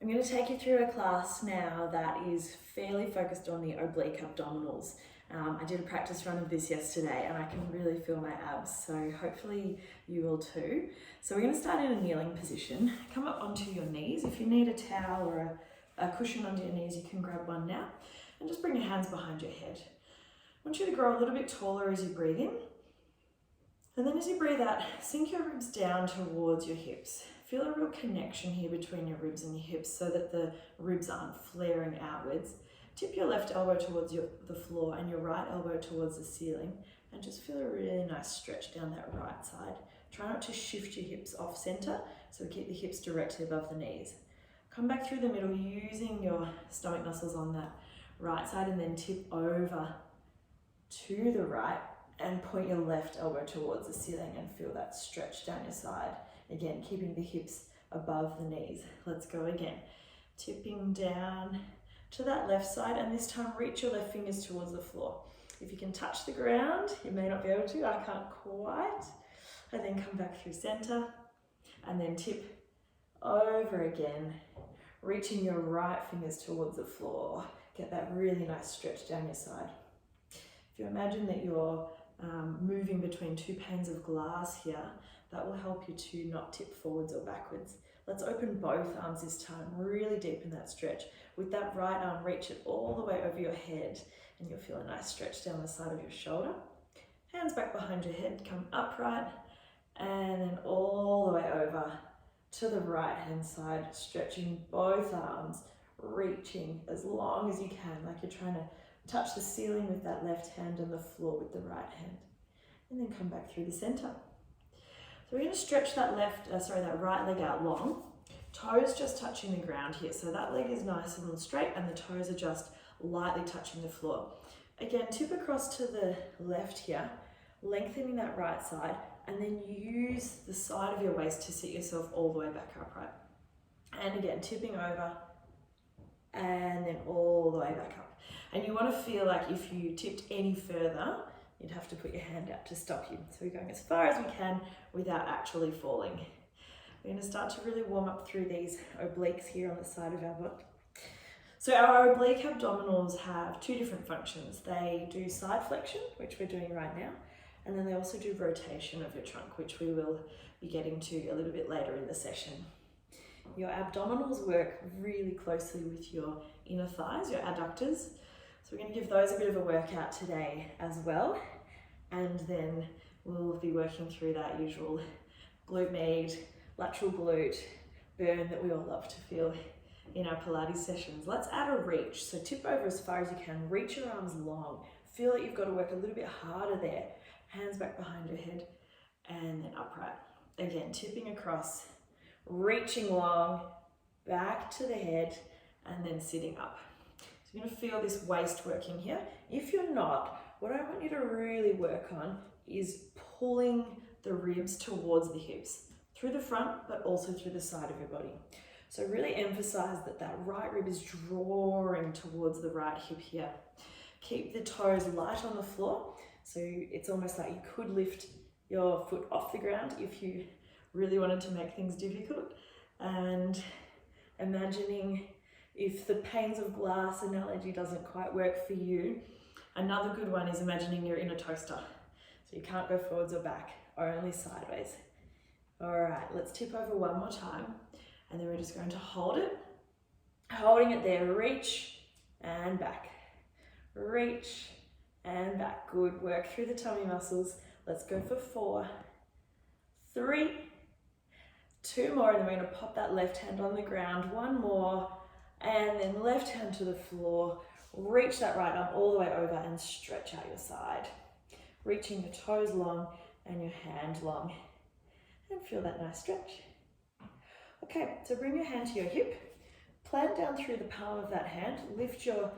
I'm going to take you through a class now that is fairly focused on the oblique abdominals. I did a practice run of this yesterday and I can really feel my abs, so hopefully you will too. So we're going to start in a kneeling position. Come up onto your knees. If you need a towel or a cushion under your knees, you can grab one now. And just bring your hands behind your head. I want you to grow a little bit taller as you breathe in. And then as you breathe out, sink your ribs down towards your hips. Feel a real connection here between your ribs and your hips so that the ribs aren't flaring outwards. Tip your left elbow towards the floor and your right elbow towards the ceiling, and just feel a really nice stretch down that right side. Try not to shift your hips off center, so keep the hips directly above the knees. Come back through the middle using your stomach muscles on that right side, and then tip over to the right and point your left elbow towards the ceiling and feel that stretch down your side. Again, keeping the hips above the knees. Let's go again. Tipping down to that left side, and this time reach your left fingers towards the floor. If you can touch the ground, you may not be able to, I can't quite. And then come back through center and then tip over again, reaching your right fingers towards the floor. Get that really nice stretch down your side. If you imagine that you're moving between two panes of glass here, that will help you to not tip forwards or backwards. Let's open both arms this time, really deepen that stretch. With that right arm, reach it all the way over your head and you'll feel a nice stretch down the side of your shoulder. Hands back behind your head, come upright and then all the way over to the right hand side, stretching both arms, reaching as long as you can, like you're trying to touch the ceiling with that left hand and the floor with the right hand. And then come back through the center. So we're going to stretch that that right leg out long. Toes just touching the ground here. So that leg is nice and straight and the toes are just lightly touching the floor. Again, tip across to the left here, lengthening that right side, and then use the side of your waist to sit yourself all the way back upright. And again, tipping over and then all the way back up. And you want to feel like if you tipped any further, you'd have to put your hand out to stop you. So we're going as far as we can without actually falling. We're going to start to really warm up through these obliques here on the side of our butt. So our oblique abdominals have two different functions. They do side flexion, which we're doing right now, and then they also do rotation of your trunk, which we will be getting to a little bit later in the session. Your abdominals work really closely with your inner thighs, your adductors. So we're going to give those a bit of a workout today as well. And then we'll be working through that usual glute med, lateral glute burn that we all love to feel in our Pilates sessions. Let's add a reach. So tip over as far as you can, reach your arms long. Feel like you've got to work a little bit harder there. Hands back behind your head and then upright. Again, tipping across, reaching long, back to the head and then sitting up. So you're going to feel this waist working here. If you're not, what I want you to really work on is pulling the ribs towards the hips, through the front, but also through the side of your body. So really emphasize that that right rib is drawing towards the right hip here. Keep the toes light on the floor. So it's almost like you could lift your foot off the ground if you really wanted to make things difficult. And imagining if the panes of glass analogy doesn't quite work for you, another good one is imagining you're in a toaster. So you can't go forwards or back, or only sideways. All right, let's tip over one more time. And then we're just going to hold it. Holding it there, reach and back. Reach and back. Good work through the tummy muscles. Let's go for 4, 3, 2 more, and then we're going to pop that left hand on the ground. 1 more, and then left hand to the floor. Reach that right arm all the way over and stretch out your side. Reaching your toes long and your hand long. And feel that nice stretch. Okay, so bring your hand to your hip. Plant down through the palm of that hand. Lift your,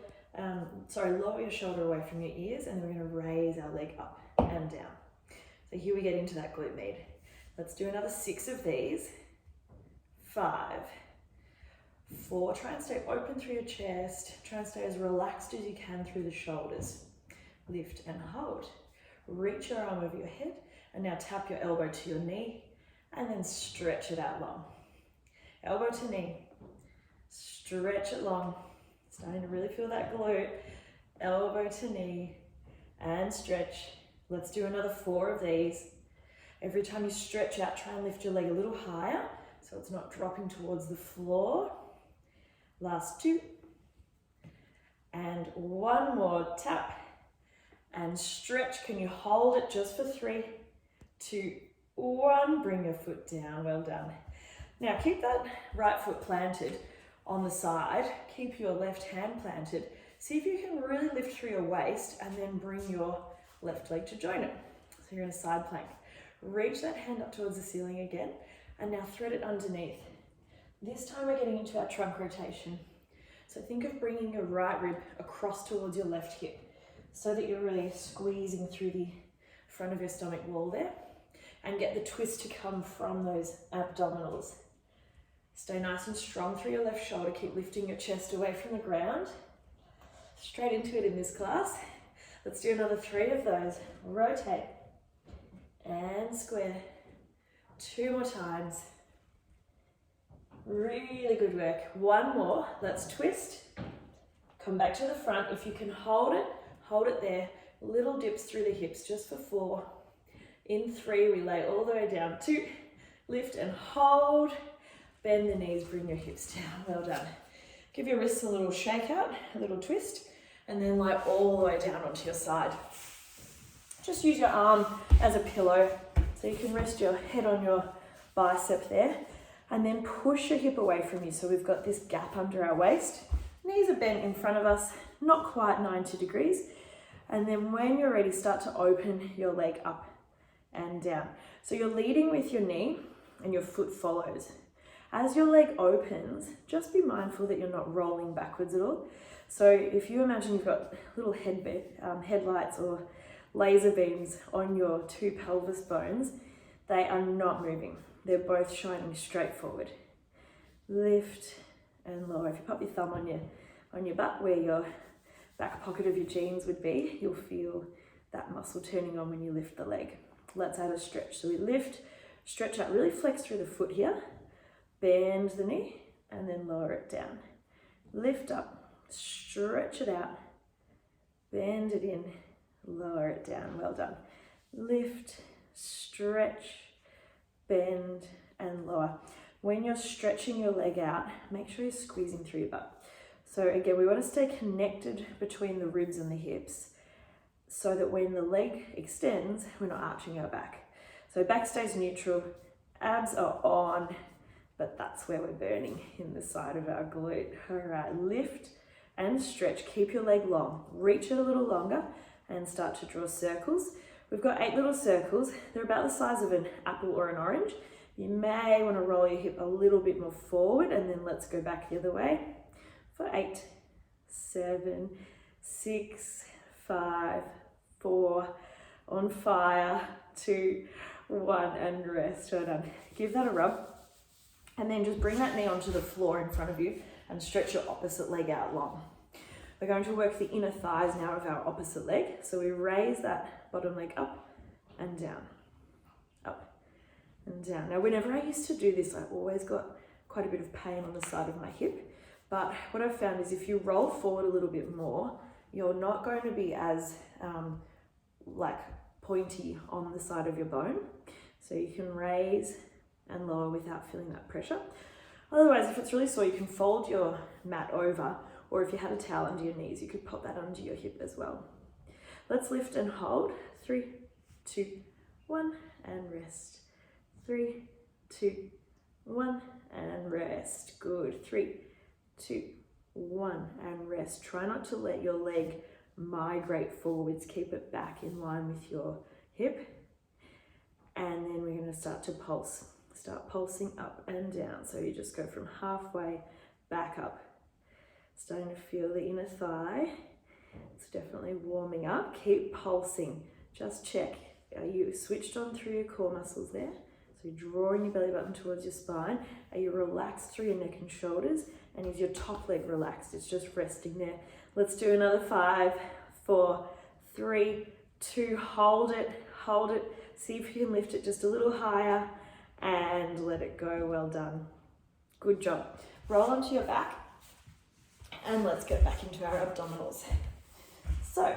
lower your shoulder away from your ears, and then we're going to raise our leg up and down. So here we get into that glute med. Let's do another 6 of these. 5, 4, try and stay open through your chest. Try and stay as relaxed as you can through the shoulders. Lift and hold. Reach your arm over your head, and now tap your elbow to your knee, and then stretch it out long. Elbow to knee, Stretch it long. Starting to really feel that glute. Elbow to knee and stretch. Let's do another 4 of these. Every time you stretch out, try and lift your leg a little higher so it's not dropping towards the floor. Last 2. And 1 more. Tap and stretch. Can you hold it just for 3, 2, 1. Bring your foot down. Well done. Now keep that right foot planted on the side. Keep your left hand planted. See if you can really lift through your waist and then bring your left leg to join it. So you're in a side plank. Reach that hand up towards the ceiling again, and now thread it underneath. This time we're getting into our trunk rotation. So think of bringing your right rib across towards your left hip so that you're really squeezing through the front of your stomach wall there, and get the twist to come from those abdominals. Stay nice and strong through your left shoulder. Keep lifting your chest away from the ground. Straight into it in this class. Let's do another 3 of those. Rotate and square. 2 more times. Really good work. 1 more. Let's twist. Come back to the front. If you can hold it there. Little dips through the hips just for 4. In 3, we lay all the way down. 2, lift and hold. Bend the knees, bring your hips down. Well done. Give your wrists a little shake out, a little twist, and then lie all the way down onto your side. Just use your arm as a pillow so you can rest your head on your bicep there, and then push your hip away from you so we've got this gap under our waist. Knees are bent in front of us, not quite 90 degrees. And then when you're ready, start to open your leg up and down. So you're leading with your knee and your foot follows. As your leg opens, just be mindful that you're not rolling backwards at all. So if you imagine you've got little headlights or laser beams on your 2 pelvis bones, they are not moving. They're both shining straight forward. Lift and lower. If you pop your thumb on your butt where your back pocket of your jeans would be, you'll feel that muscle turning on when you lift the leg. Let's add a stretch. So we lift, stretch out, really flex through the foot here. Bend the knee and then lower it down. Lift up, stretch it out, bend it in, lower it down. Well done. Lift, stretch, bend and lower. When you're stretching your leg out, make sure you're squeezing through your butt. So again, we want to stay connected between the ribs and the hips so that when the leg extends, we're not arching our back. So back stays neutral, abs are on, but that's where we're burning, in the side of our glute. All right, lift and stretch. Keep your leg long. Reach it a little longer and start to draw circles. We've got 8 little circles. They're about the size of an apple or an orange. You may want to roll your hip a little bit more forward, and then let's go back the other way for 8, 7, 6, 5, 4, on fire, 2, 1, and rest. Well done. Give that a rub. And then just bring that knee onto the floor in front of you and stretch your opposite leg out long. We're going to work the inner thighs now of our opposite leg. So we raise that bottom leg up and down, up and down. Now, whenever I used to do this, I always got quite a bit of pain on the side of my hip. But what I've found is if you roll forward a little bit more, you're not going to be as pointy on the side of your bone. So you can raise and lower without feeling that pressure. Otherwise, if it's really sore, you can fold your mat over, or if you had a towel under your knees, you could pop that under your hip as well. Let's lift and hold. 3, 2, 1, and rest. 3, 2, 1, and rest. Good. 3, 2, 1, and rest. Try not to let your leg migrate forwards. Keep it back in line with your hip. And then we're going to start to pulse. Start pulsing up and down. So you just go from halfway back up. Starting to feel the inner thigh. It's definitely warming up. Keep pulsing. Just check. Are you switched on through your core muscles there? So you're drawing your belly button towards your spine. Are you relaxed through your neck and shoulders? And is your top leg relaxed? It's just resting there. Let's do another 5, 4, 3, 2. Hold it, hold it. See if you can lift it just a little higher and let it go. Well done. Good job. Roll onto your back And let's get back into our abdominals. So,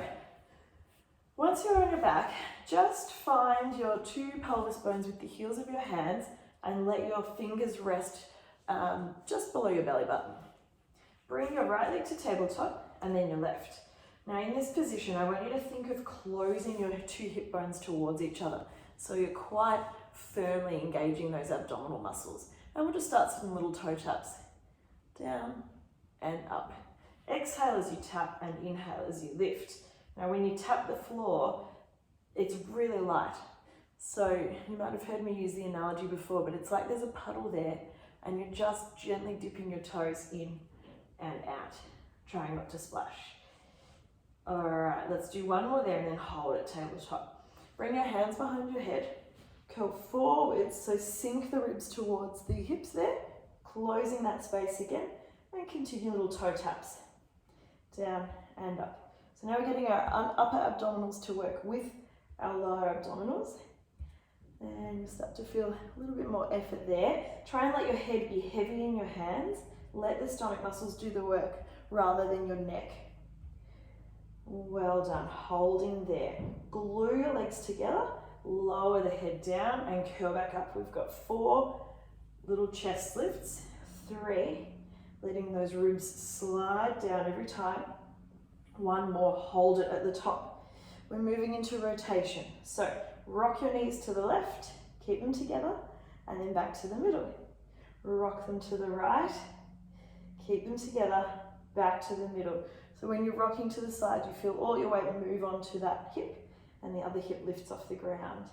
once you're on your back, just find your two pelvis bones with the heels of your hands and let your fingers rest just below your belly button. Bring your right leg to tabletop and then your left. Now in this position, I want you to think of closing your two hip bones towards each other. So you're quite firmly engaging those abdominal muscles. And we'll just start some little toe taps. Down and up. Exhale as you tap and inhale as you lift. Now when you tap the floor, it's really light. So you might have heard me use the analogy before, but it's like there's a puddle there and you're just gently dipping your toes in and out, trying not to splash. All right, let's do one more there and then hold at tabletop. Bring your hands behind your head, curl forwards, so sink the ribs towards the hips there, closing that space again, and continue little toe taps, down and up. So now we're getting our upper abdominals to work with our lower abdominals. And you start to feel a little bit more effort there. Try and let your head be heavy in your hands. Let the stomach muscles do the work rather than your neck. Well done, holding there. Glue your legs together, lower the head down and curl back up. We've got 4 little chest lifts, 3, letting those ribs slide down every time. 1 more, hold it at the top. We're moving into rotation. So rock your knees to the left, keep them together, and then back to the middle. Rock them to the right, keep them together, back to the middle. So when you're rocking to the side, you feel all your weight move onto that hip, and the other hip lifts off the ground.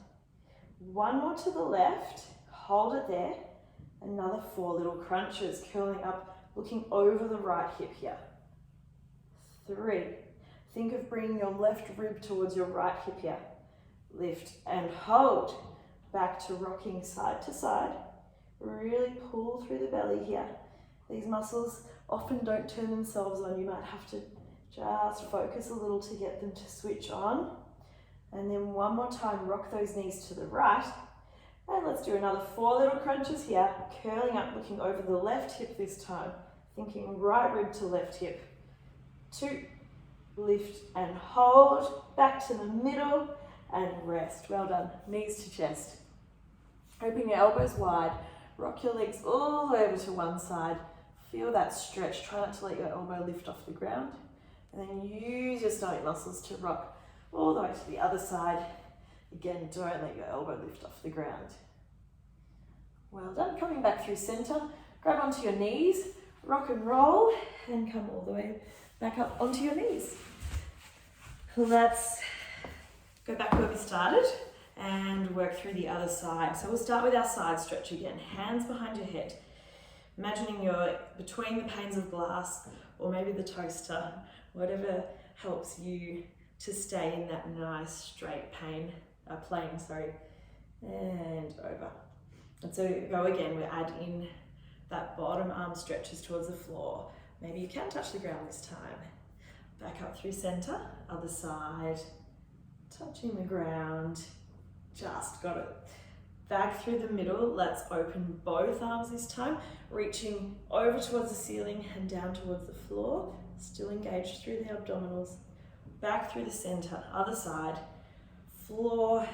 1 more to the left, hold it there. Another 4 little crunches, curling up, looking over the right hip here. 3. Think of bringing your left rib towards your right hip here. Lift and hold. Back to rocking side to side. Really pull through the belly here. These muscles often don't turn themselves on. You might have to just focus a little to get them to switch on. And then 1 more time, rock those knees to the right. And let's do another 4 little crunches here. Curling up, looking over the left hip this time. Thinking right rib to left hip. 2, lift and hold. Back to the middle and rest. Well done. Knees to chest. Open your elbows wide. Rock your legs all the way over to one side. Feel that stretch. Try not to let your elbow lift off the ground. And then use your stomach muscles to rock all the way to the other side. Again, don't let your elbow lift off the ground. Well done. Coming back through center. Grab onto your knees. Rock and roll. And come all the way back up onto your knees. Let's go back where we started and work through the other side. So we'll start with our side stretch again. Hands behind your head. Imagining you're between the panes of glass or maybe the toaster, whatever helps you to stay in that nice straight plane, and over. And so go again, we add in that bottom arm stretches towards the floor. Maybe you can touch the ground this time. Back up through center, other side, touching the ground, just got it. Back through the middle, let's open both arms this time, reaching over towards the ceiling and down towards the floor, still engaged through the abdominals. Back through the center, other side, floor,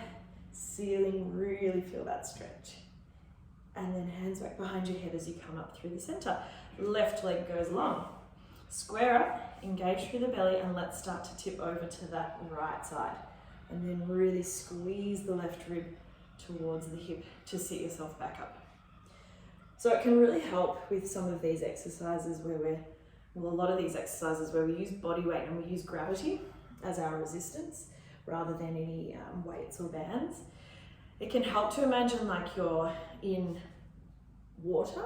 ceiling, really feel that stretch. And then hands back behind your head as you come up through the center. Left leg goes long. Square up, engage through the belly, and let's start to tip over to that right side. And then really squeeze the left rib towards the hip to sit yourself back up. So it can really help with some of these exercises a lot of these exercises where we use body weight and we use gravity as our resistance rather than any weights or bands. It can help to imagine like you're in water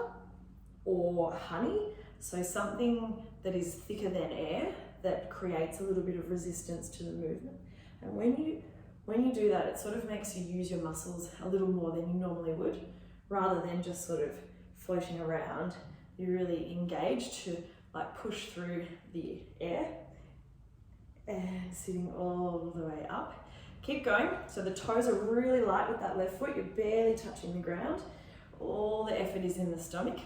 or honey, so something that is thicker than air that creates a little bit of resistance to the movement. And when you do that, it sort of makes you use your muscles a little more than you normally would, rather than just sort of floating around. You really engage to like push through the air and sitting all the way up. Keep going. So the toes are really light with that left foot. You're barely touching the ground. All the effort is in the stomach.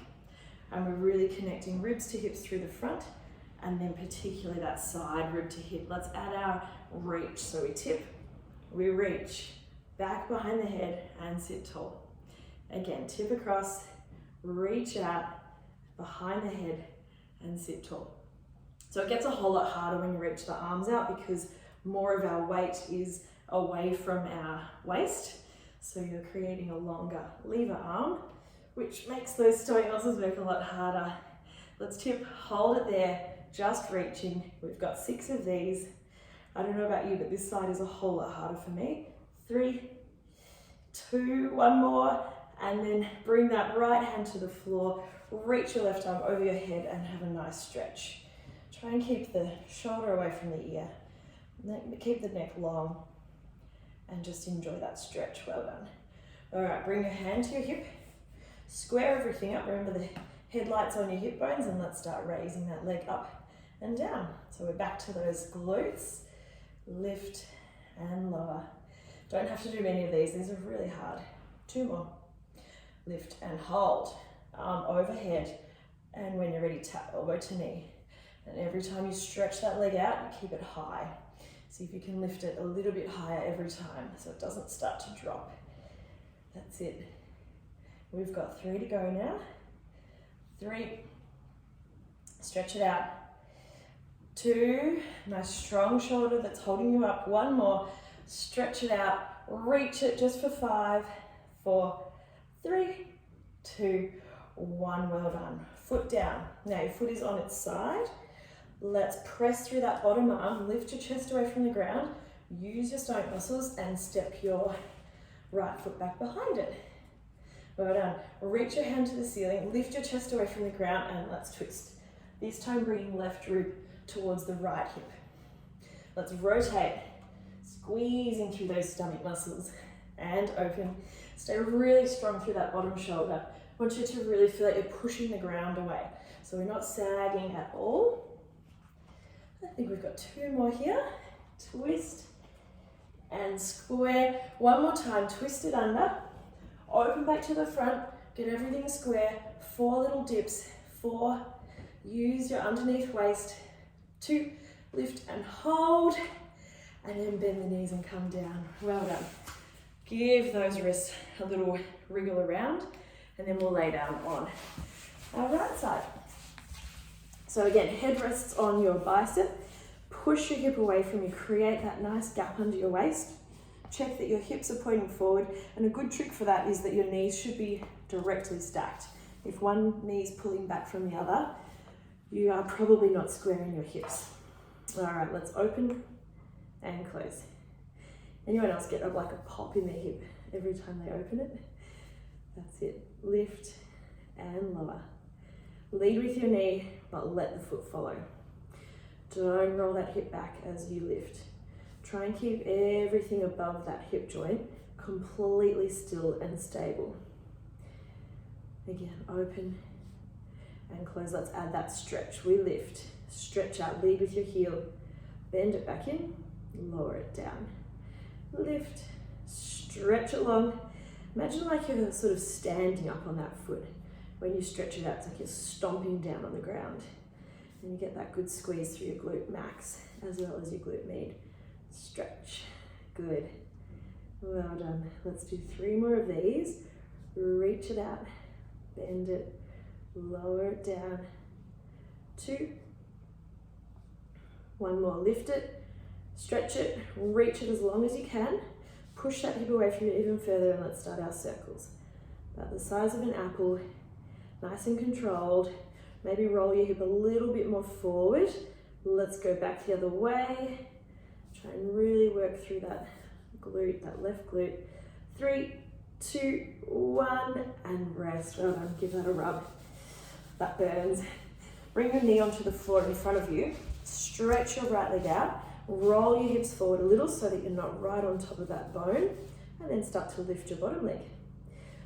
And we're really connecting ribs to hips through the front and then particularly that side rib to hip. Let's add our reach. So we tip, we reach, back behind the head and sit tall. Again, tip across, reach out, behind the head and sit tall. So it gets a whole lot harder when you reach the arms out because more of our weight is away from our waist. So you're creating a longer lever arm, which makes those stomach muscles work a lot harder. Let's tip, hold it there, just reaching. We've got 6 of these. I don't know about you, but this side is a whole lot harder for me. 3, 2, one more, and then bring that right hand to the floor, reach your left arm over your head and have a nice stretch. Try and keep the shoulder away from the ear. Keep the neck long and just enjoy that stretch. Well done. All right, bring your hand to your hip, square everything up. Remember the headlights on your hip bones, and let's start raising that leg up and down. So we're back to those glutes, lift and lower. Don't have to do many of these are really hard. 2 more. Lift and hold, arm overhead, and when you're ready, tap elbow to knee. And every time you stretch that leg out, you keep it high. See if you can lift it a little bit higher every time so it doesn't start to drop. That's it. We've got 3 to go now. 3, stretch it out. 2, nice strong shoulder that's holding you up. 1 more, stretch it out, reach it just for 5, 4, 3, 2, 1, well done. Foot down. Now your foot is on its side. Let's press through that bottom arm, lift your chest away from the ground, use your stomach muscles and step your right foot back behind it. Well done. Reach your hand to the ceiling, lift your chest away from the ground and let's twist. This time bringing left rib towards the right hip. Let's rotate, squeezing through those stomach muscles and open. Stay really strong through that bottom shoulder. I want you to really feel like you're pushing the ground away. So we're not sagging at all. I think we've got 2 more here. Twist and square. 1 more time, twist it under. Open back to the front, get everything square. 4 little dips. 4, use your underneath waist. 2, lift and hold. And then bend the knees and come down. Well done. Give those wrists a little wriggle around. And then we'll lay down on our right side. So again, head rests on your bicep. Push your hip away from you. Create that nice gap under your waist. Check that your hips are pointing forward. And a good trick for that is that your knees should be directly stacked. If one knee is pulling back from the other, you are probably not squaring your hips. All right, let's open and close. Anyone else get like a pop in their hip every time they open it? That's it. Lift and lower. Lead with your knee, but let the foot follow. Don't roll that hip back as you lift. Try and keep everything above that hip joint completely still and stable. Again, open and close. Let's add that stretch. We lift, stretch out, lead with your heel, bend it back in, lower it down. Lift, stretch it long. Imagine like you're sort of standing up on that foot. When you stretch it out, it's like you're stomping down on the ground. And you get that good squeeze through your glute max as well as your glute med. Stretch. Good. Well done. Let's do 3 more of these. Reach it out, bend it, lower it down. 2. 1 more. Lift it, stretch it, reach it as long as you can. Push that hip away from you even further and let's start our circles. About the size of an apple, nice and controlled. Maybe roll your hip a little bit more forward. Let's go back the other way. Try and really work through that glute, that left glute. 3, 2, 1, and rest. Well done, give that a rub. That burns. Bring your knee onto the floor in front of you. Stretch your right leg out. Roll your hips forward a little so that you're not right on top of that bone, and then start to lift your bottom leg.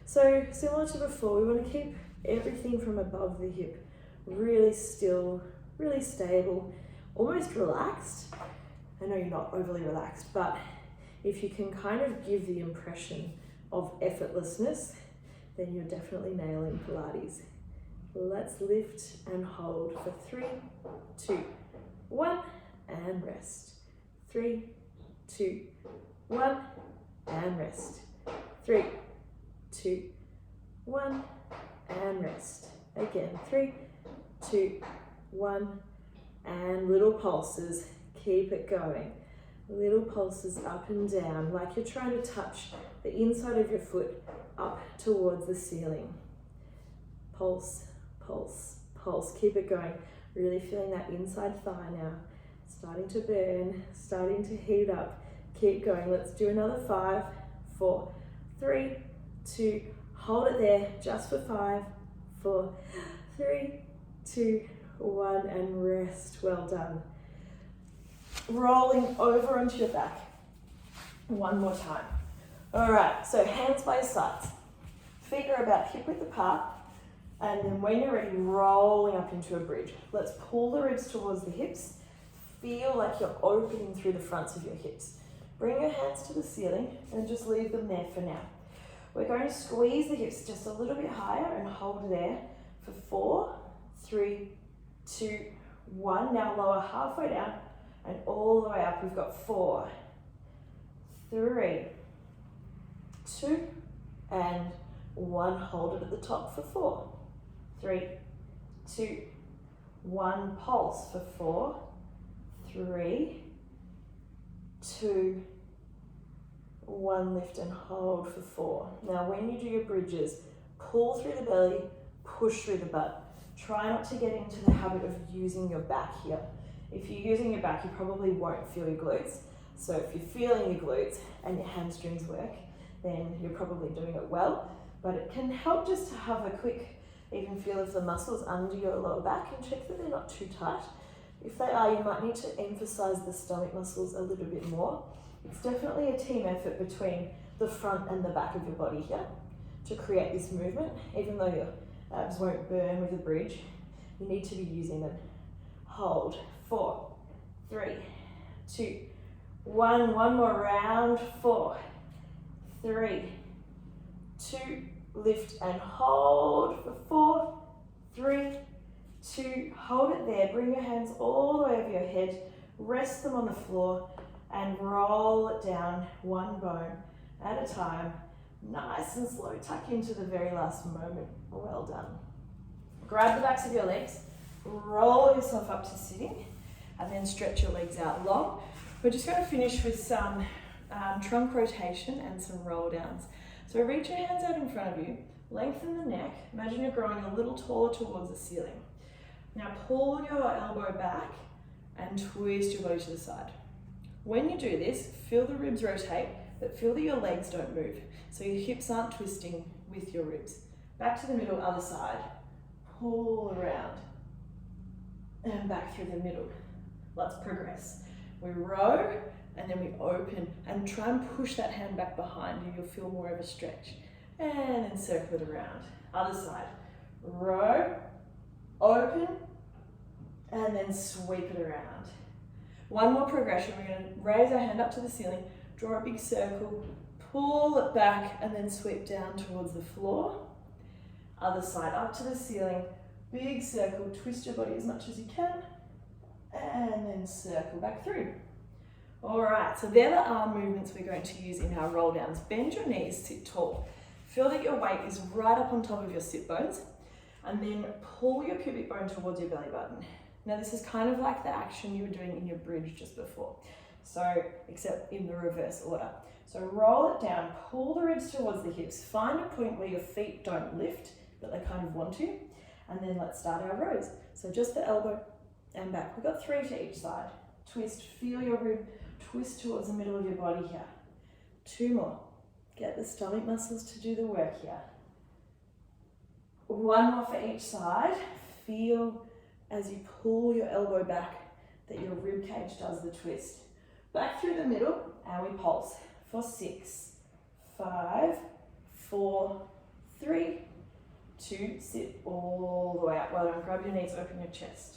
So similar to before, we want to keep everything from above the hip really still, really stable, almost relaxed. I know you're not overly relaxed, but if you can kind of give the impression of effortlessness, then you're definitely nailing Pilates. Let's lift and hold for 3, 2, 1, and rest. 3, 2, 1, and rest. 3, 2, 1, and rest. Again, 3, 2, 1, and little pulses. Keep it going. Little pulses up and down, like you're trying to touch the inside of your foot up towards the ceiling. Pulse, pulse, pulse. Keep it going. Really feeling that inside thigh now. Starting to burn, starting to heat up. Keep going. Let's do another 5, 4, 3, 2, hold it there just for 5, 4, 3, 2, 1, and rest. Well done. Rolling over onto your back. One more time. All right, so hands by your sides. Feet are about hip width apart. And then when you're ready, rolling up into a bridge. Let's pull the ribs towards the hips. Feel like you're opening through the fronts of your hips. Bring your hands to the ceiling and just leave them there for now. We're going to squeeze the hips just a little bit higher and hold there for 4, 3, 2, 1. Now lower halfway down and all the way up. We've got 4, 3, 2, and 1. Hold it at the top for 4, 3, 2, 1. Pulse for 4, 3, 2, 1. Lift and hold for 4. Now when you do your bridges, pull through the belly, push through the butt. Try not to get into the habit of using your back here. If you're using your back, you probably won't feel your glutes. So if you're feeling your glutes and your hamstrings work, then you're probably doing it well. But it can help just to have a quick even feel of the muscles under your lower back and check that they're not too tight. If they are, you might need to emphasize the stomach muscles a little bit more. It's definitely a team effort between the front and the back of your body here to create this movement. Even though your abs won't burn with a bridge, you need to be using them. Hold. 4, 3, 2, 1. One more round. 4, 3, 2. Lift and hold for 4, 3, 2. Hold it there. Bring your hands all the way over your head. Rest them on the floor and roll it down one bone at a time. Nice and slow. Tuck into the very last moment. Well done. Grab the backs of your legs. Roll yourself up to sitting and then stretch your legs out long. We're just going to finish with some trunk rotation and some roll downs. So reach your hands out in front of you, lengthen the neck. Imagine you're growing a little taller towards the ceiling. Now pull your elbow back and twist your body to the side. When you do this, feel the ribs rotate, but feel that your legs don't move. So your hips aren't twisting with your ribs. Back to the middle, other side. Pull around and back through the middle. Let's progress. We row and then we open and try and push that hand back behind you. You'll feel more of a stretch. And then circle it around. Other side. Row, open, and then sweep it around. One more progression. We're going to raise our hand up to the ceiling, draw a big circle, pull it back, and then sweep down towards the floor. Other side, up to the ceiling, big circle, twist your body as much as you can, and then circle back through. All right, so they're the arm movements we're going to use in our roll downs. Bend your knees, sit tall. Feel that your weight is right up on top of your sit bones, and then pull your pubic bone towards your belly button. Now this is kind of like the action you were doing in your bridge just before, so except in the reverse order. So roll it down, pull the ribs towards the hips, find a point where your feet don't lift, but they kind of want to, and then let's start our rows. So just the elbow and back. We've got 3 to each side. Twist, feel your rib twist towards the middle of your body here. 2 more. Get the stomach muscles to do the work here. 1 more for each side. Feel as you pull your elbow back that your rib cage does the twist. Back through the middle and we pulse for 6, 5, 4, 3, 2, sit all the way up. Well done. Grab your knees, open your chest.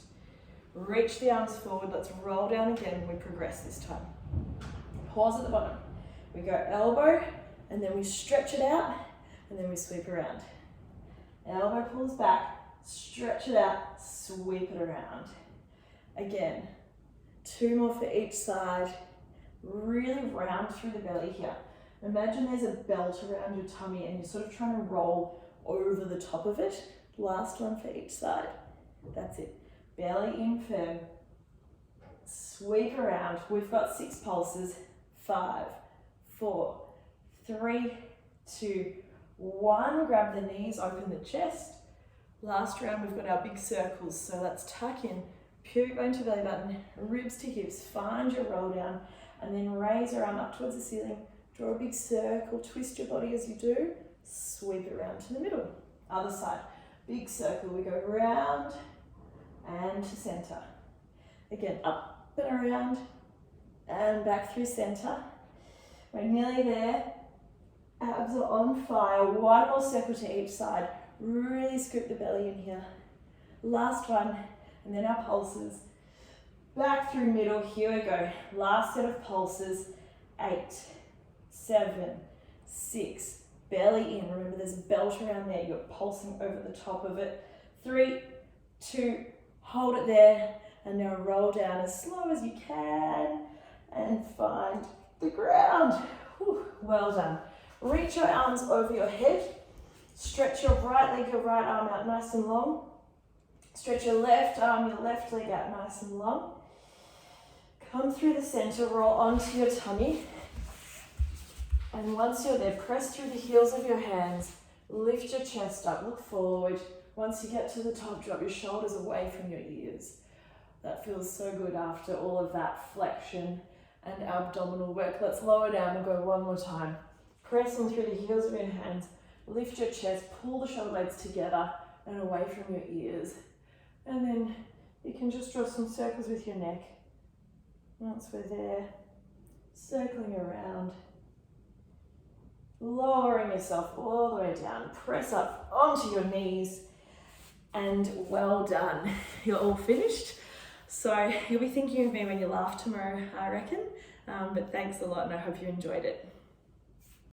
Reach the arms forward. Let's roll down again. We progress this time. Pause at the bottom. We go elbow and then we stretch it out and then we sweep around. Elbow pulls back, stretch it out, sweep it around. Again, 2 more for each side. Really round through the belly here. Imagine there's a belt around your tummy and you're sort of trying to roll over the top of it. Last one for each side. That's it. Belly in firm. Sweep around. We've got 6 pulses. 5, 4, 3, 2, 1. Grab the knees, open the chest. Last round, we've got our big circles. So let's tuck in, pubic bone to belly button, ribs to hips. Find your roll down and then raise your arm up towards the ceiling. Draw a big circle, twist your body as you do. Sweep it around to the middle. Other side, big circle. We go round and to center. Again, up and around and back through center. We're nearly there. Abs are on fire. 1 more circle to each side. Really scoop the belly in here. Last one, and then our pulses. Back through middle, here we go. Last set of pulses. 8, 7, 6, belly in. Remember there's a belt around there. You're pulsing over the top of it. 3, 2, hold it there. And now roll down as slow as you can and find the ground. Whew, well done. Reach your arms over your head. Stretch your right leg, your right arm out nice and long. Stretch your left arm, your left leg out nice and long. Come through the center, roll onto your tummy. And once you're there, press through the heels of your hands. Lift your chest up, look forward. Once you get to the top, drop your shoulders away from your ears. That feels so good after all of that flexion and abdominal work. Let's lower down and go one more time. Pressing through the heels of your hands. Lift your chest, pull the shoulder blades together and away from your ears. And then you can just draw some circles with your neck. Once we're there, circling around. Lowering yourself all the way down. Press up onto your knees. And well done. You're all finished. So you'll be thinking of me when you laugh tomorrow, I reckon. But thanks a lot and I hope you enjoyed it.